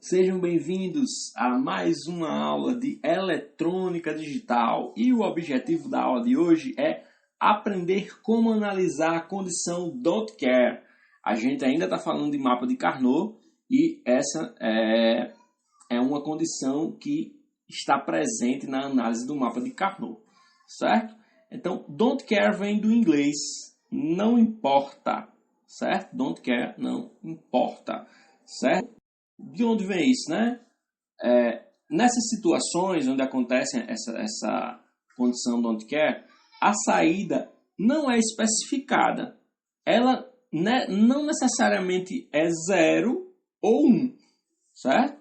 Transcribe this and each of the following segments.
Sejam bem-vindos a mais uma aula de eletrônica digital. E o objetivo da aula de hoje é aprender como analisar a condição don't care. A gente ainda está falando de mapa de Carnot e essa é uma condição que está presente na análise do mapa de Carnot, certo? Então, don't care vem do inglês não importa, certo? Don't care não importa, certo? De onde vem isso, né? Nessas situações onde acontece essa condição don't care, a saída não é especificada. Ela não necessariamente é 0 ou 1, certo?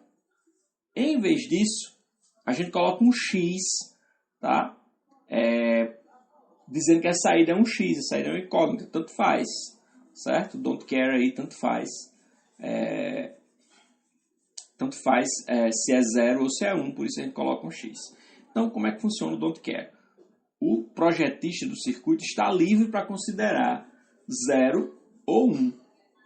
Em vez disso, a gente coloca um X, tá? Dizendo que a saída é um X, a saída é uma incógnita, tanto faz, certo? Don't care aí, tanto faz. Tanto faz se é 0 ou se é 1, por isso a gente coloca um X. Então, como é que funciona o don't care? O projetista do circuito está livre para considerar 0 ou 1,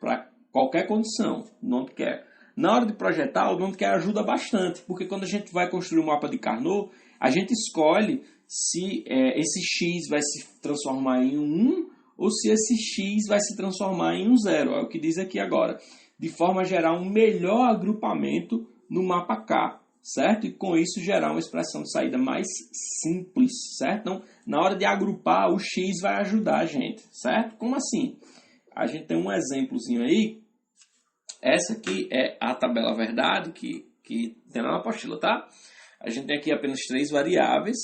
para qualquer condição, don't care. Na hora de projetar, o don't care ajuda bastante, porque quando a gente vai construir um mapa de Carnot, a gente escolhe se esse X vai se transformar em um 1 ou se esse X vai se transformar em um 0. É o que diz aqui agora. De forma a gerar um melhor agrupamento no mapa K, certo? E com isso gerar uma expressão de saída mais simples, certo? Então, na hora de agrupar, o X vai ajudar a gente, certo? Como assim? A gente tem um exemplozinho aí. Essa aqui é a tabela verdade que tem lá na apostila, tá? A gente tem aqui apenas 3 variáveis,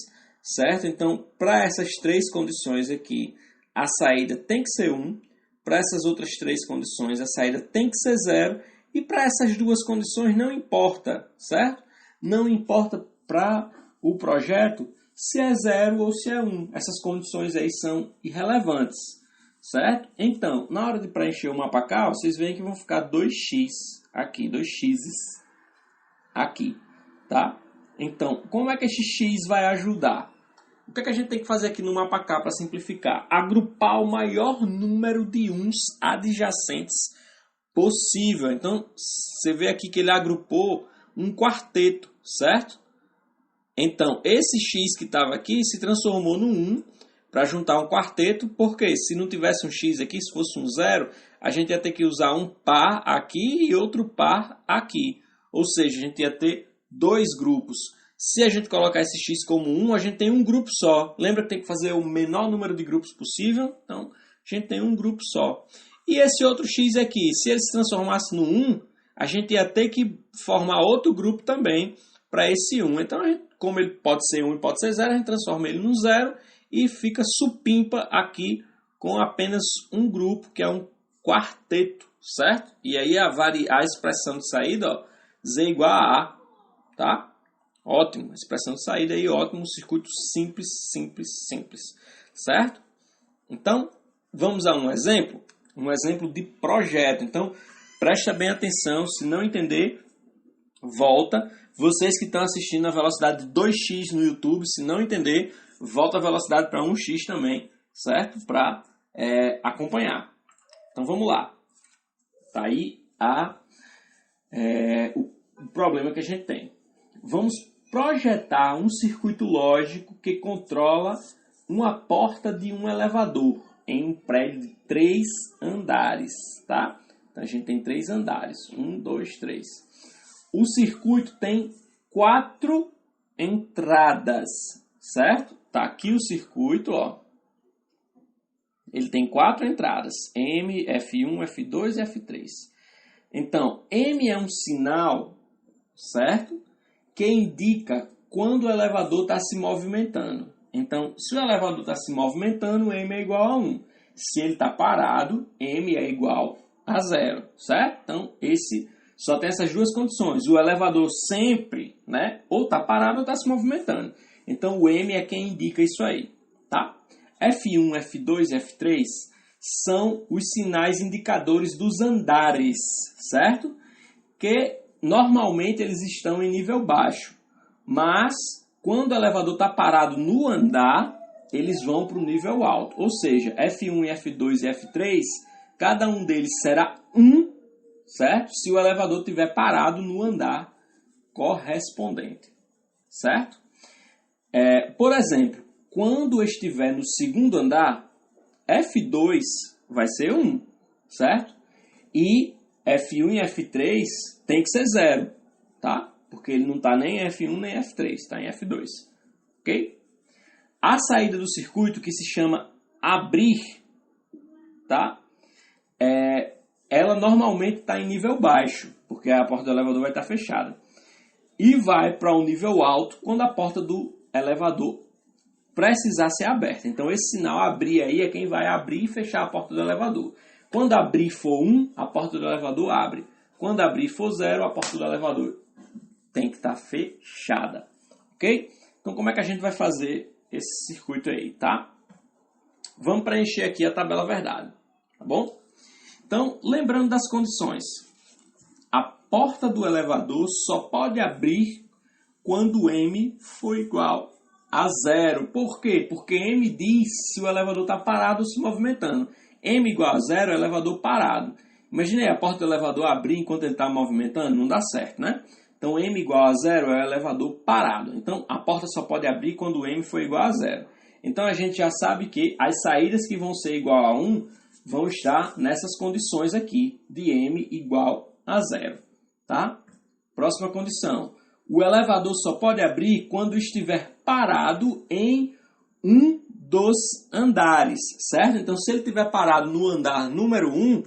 certo? Então, para essas 3 condições aqui, a saída tem que ser 1. Para essas outras 3 condições, a saída tem que ser 0. E para essas 2 condições, não importa, certo? Não importa para o projeto se é 0 ou se é 1. Essas condições aí são irrelevantes, certo? Então, na hora de preencher o mapa K, vocês veem que vão ficar 2x aqui, 2x aqui, tá? Então, como é que esse x vai ajudar? O que é que a gente tem que fazer aqui no mapa K para simplificar? Agrupar o maior número de 1s adjacentes possível. Então, você vê aqui que ele agrupou um quarteto, certo? Então, esse x que estava aqui se transformou no 1 para juntar um quarteto, porque se não tivesse um x aqui, se fosse um 0, a gente ia ter que usar um par aqui e outro par aqui. Ou seja, a gente ia ter 2 grupos. Se a gente colocar esse x como 1, a gente tem um grupo só. Lembra que tem que fazer o menor número de grupos possível? Então, a gente tem um grupo só. E esse outro x aqui, se ele se transformasse no 1, a gente ia ter que formar outro grupo também para esse 1. Então, como ele pode ser 1 e pode ser 0, a gente transforma ele no 0 e fica supimpa aqui com apenas um grupo, que é um quarteto, certo? E aí a expressão de saída, ó, z igual a A, tá? Ótimo, expressão de saída aí, ótimo, um circuito simples, certo? Então, vamos a um exemplo de projeto. Então, presta bem atenção, se não entender, volta. Vocês que estão assistindo na velocidade de 2x no YouTube, se não entender, volta a velocidade para 1x também, certo? Para acompanhar. Então, vamos lá. Tá aí o problema que a gente tem. Vamos projetar um circuito lógico que controla uma porta de um elevador em um prédio de 3 andares, tá? Então, a gente tem 3 andares. 1, 2, 3. O circuito tem 4 entradas, certo? Tá aqui o circuito, ó. Ele tem 4 entradas. M, F1, F2 e F3. Então, M é um sinal, certo? Que indica quando o elevador está se movimentando. Então, se o elevador está se movimentando, M é igual a 1. Se ele está parado, M é igual a 0, certo? Então, só tem essas 2 condições. O elevador sempre, né, ou está parado ou está se movimentando. Então, o M é quem indica isso aí, tá? F1, F2 e F3 são os sinais indicadores dos andares, certo? Que normalmente eles estão em nível baixo, mas quando o elevador está parado no andar, eles vão para o nível alto. Ou seja, F1, F2 e F3, cada um deles será 1, certo? Se o elevador estiver parado no andar correspondente, certo? Por exemplo, quando estiver no segundo andar, F2 vai ser 1, certo? E F1 e F3 tem que ser 0, tá? Porque ele não está nem em F1 nem em F3, está em F2, ok? A saída do circuito, que se chama abrir, tá? Ela normalmente está em nível baixo, porque a porta do elevador vai estar fechada. E vai para um nível alto quando a porta do elevador precisar ser aberta. Então, esse sinal abrir aí é quem vai abrir e fechar a porta do elevador. Quando abrir for 1, a porta do elevador abre. Quando abrir for 0, a porta do elevador tem que estar fechada. Ok? Então, como é que a gente vai fazer esse circuito aí, tá? Vamos preencher aqui a tabela verdade, tá bom? Então, lembrando das condições. A porta do elevador só pode abrir quando M for igual a 0. Por quê? Porque M diz se o elevador está parado ou se movimentando. M igual a 0 é o elevador parado. Imagine aí, a porta do elevador abrir enquanto ele está movimentando, não dá certo, né? Então, M igual a 0 é o elevador parado. Então, a porta só pode abrir quando M for igual a 0. Então, a gente já sabe que as saídas que vão ser igual a 1 vão estar nessas condições aqui, de M igual a 0. Tá? Próxima condição. O elevador só pode abrir quando estiver parado em um dos andares, certo? Então, se ele estiver parado no andar número 1,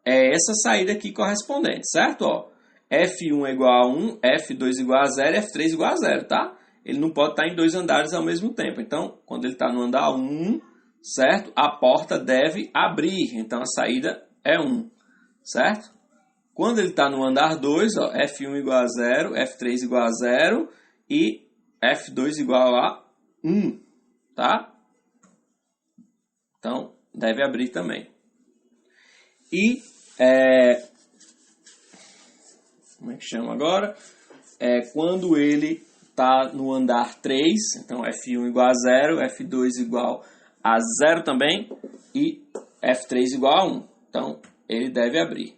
é essa saída aqui correspondente, certo? Ó, F1 é igual a 1, F2 igual a 0 e F3 igual a 0, tá? Ele não pode estar em dois andares ao mesmo tempo. Então, quando ele está no andar 1, certo? A porta deve abrir. Então, a saída é 1, certo? Quando ele está no andar 2, ó, F1 igual a 0, F3 igual a 0 e F2 igual a 1, tá? Então, deve abrir também. E, como é que chama agora? Quando ele está no andar 3, então F1 igual a 0, F2 igual a 0 também e F3 igual a 1. Então, ele deve abrir.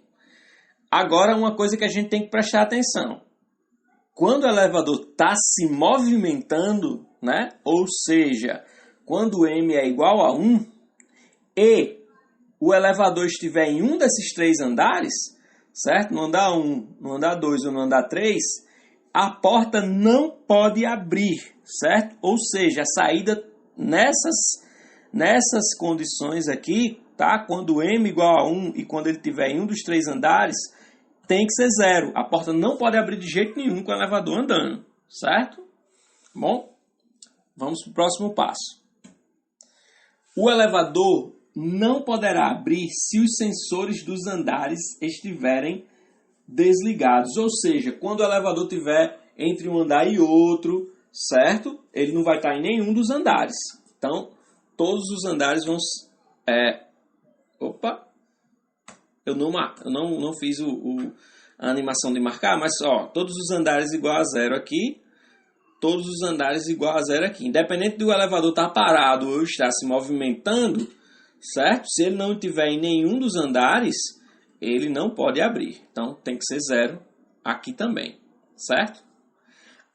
Agora, uma coisa que a gente tem que prestar atenção. Quando o elevador está se movimentando, né? Ou seja, quando M é igual a 1 e o elevador estiver em um desses três andares, certo? No andar 1, no andar 2 ou no andar 3, a porta não pode abrir, certo? Ou seja, a saída nessas condições aqui, tá? Quando M igual a 1 e quando ele estiver em um dos três andares, tem que ser 0. A porta não pode abrir de jeito nenhum com o elevador andando, certo? Bom, vamos para o próximo passo. O elevador não poderá abrir se os sensores dos andares estiverem desligados. Ou seja, quando o elevador estiver entre um andar e outro, certo? Ele não vai estar em nenhum dos andares. Então, todos os andares vão... Eu não fiz a animação de marcar, mas ó, todos os andares igual a 0 aqui, todos os andares igual a 0 aqui. Independente do elevador estar parado ou estar se movimentando, certo? Se ele não estiver em nenhum dos andares, ele não pode abrir. Então, tem que ser 0 aqui também, certo?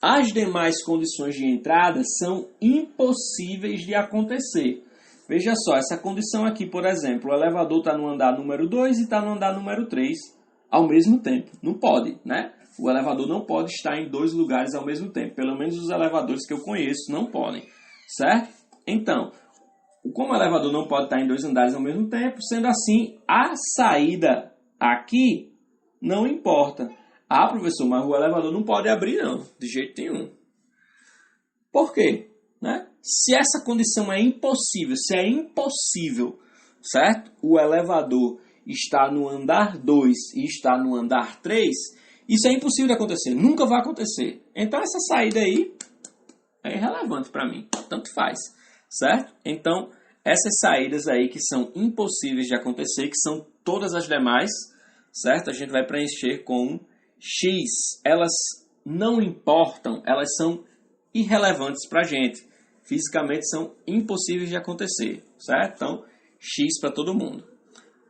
As demais condições de entrada são impossíveis de acontecer. Veja só, essa condição aqui, por exemplo, o elevador está no andar número 2 e está no andar número 3 ao mesmo tempo. Não pode, né? O elevador não pode estar em dois lugares ao mesmo tempo. Pelo menos os elevadores que eu conheço não podem, certo? Então, como o elevador não pode estar em dois andares ao mesmo tempo, sendo assim, a saída aqui não importa. Ah, professor, mas o elevador não pode abrir não, de jeito nenhum. Por quê? Né? Se essa condição é impossível, certo? O elevador está no andar 2 e está no andar 3, isso é impossível de acontecer, nunca vai acontecer. Então essa saída aí é irrelevante para mim, tanto faz, certo? Então essas saídas aí que são impossíveis de acontecer, que são todas as demais, certo? A gente vai preencher com X. Elas não importam, elas são irrelevantes para a gente. Fisicamente são impossíveis de acontecer, certo? Então, X para todo mundo.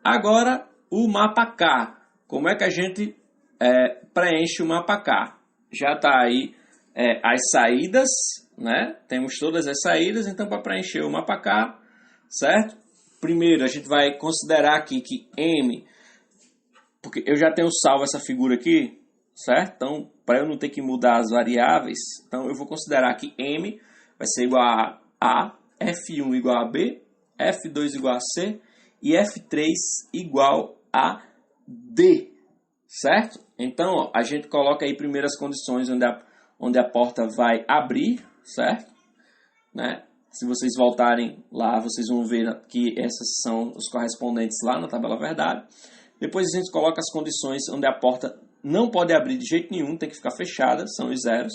Agora, o mapa K. como é que a gente preenche o mapa K? Já está aí as saídas, né? Temos todas as saídas, então para preencher o mapa K, certo? Primeiro a gente vai considerar aqui que M, porque eu já tenho salvo essa figura aqui, certo? Então, para eu não ter que mudar as variáveis, então eu vou considerar que M vai ser igual a A, F1 igual a B, F2 igual a C e F3 igual a D, certo? Então, ó, a gente coloca aí primeiro as condições onde a porta vai abrir, certo? Né? Se vocês voltarem lá, vocês vão ver que essas são os correspondentes lá na tabela verdade. Depois a gente coloca as condições onde a porta não pode abrir de jeito nenhum, tem que ficar fechada, são os zeros.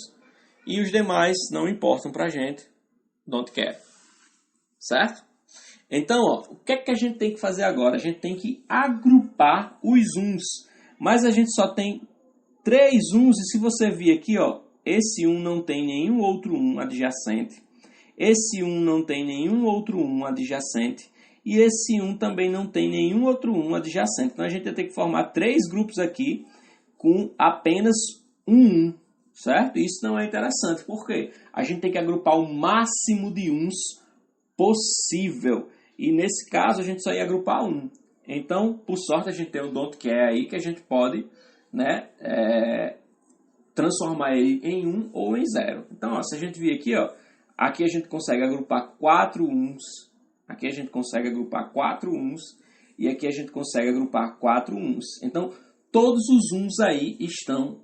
E os demais não importam pra gente, don't care. Certo? Então, ó, o que é que a gente tem que fazer agora? A gente tem que agrupar os uns. Mas a gente só tem 3 uns, e se você vir aqui, ó, esse 1 não tem nenhum outro 1 adjacente. Esse 1 não tem nenhum outro 1 adjacente. E esse 1 também não tem nenhum outro 1 adjacente. Então, a gente vai ter que formar 3 grupos aqui com apenas um 1, certo? Isso não é interessante. Por quê? A gente tem que agrupar o máximo de uns possível. E nesse caso, a gente só ia agrupar um. Então, por sorte, a gente tem o don't care aí, que a gente pode, né, transformar ele em 1 ou em 0. Então, ó, se a gente vir aqui, ó, aqui a gente consegue agrupar 4 uns, aqui a gente consegue agrupar 4 uns, e aqui a gente consegue agrupar 4 uns. Então, todos os uns aí estão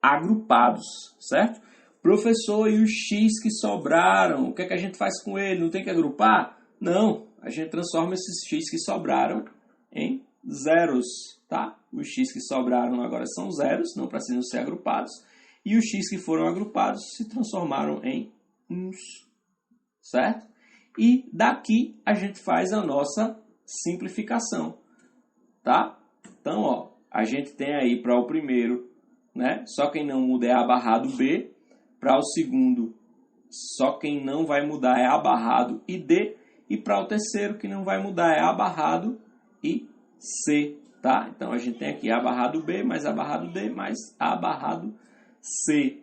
agrupados, certo? Professor, e os x que sobraram, o que é que a gente faz com ele? Não tem que agrupar? Não, a gente transforma esses x que sobraram em zeros, tá? Os x que sobraram agora são zeros, não precisam ser agrupados. E os x que foram agrupados se transformaram em uns, certo? E daqui a gente faz a nossa simplificação, tá? Então, ó, a gente tem aí para o primeiro, né? Só quem não muda é A barrado B. Para o segundo, só quem não vai mudar é A barrado e D. E para o terceiro, que não vai mudar é A barrado e C, tá? Então, a gente tem aqui A barrado B, mais A barrado D, mais A barrado C.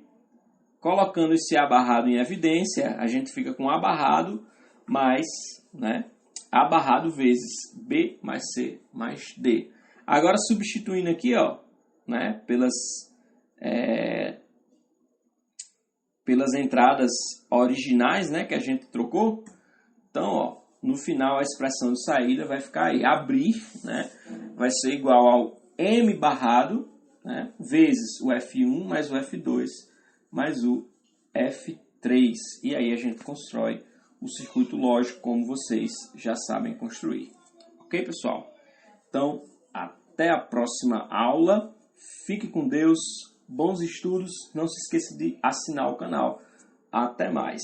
Colocando esse A barrado em evidência, a gente fica com A barrado mais, né, A barrado vezes B mais C mais D. Agora, substituindo aqui, ó, né, pelas entradas originais, né, que a gente trocou. Então, ó, no final a expressão de saída vai ficar aí, abrir, né, vai ser igual ao M barrado, né, vezes o F1 mais o F2 mais o F3. E aí a gente constrói o circuito lógico como vocês já sabem construir. Ok, pessoal? Então, até a próxima aula. Fique com Deus. Bons estudos. Não se esqueça de assinar o canal. Até mais.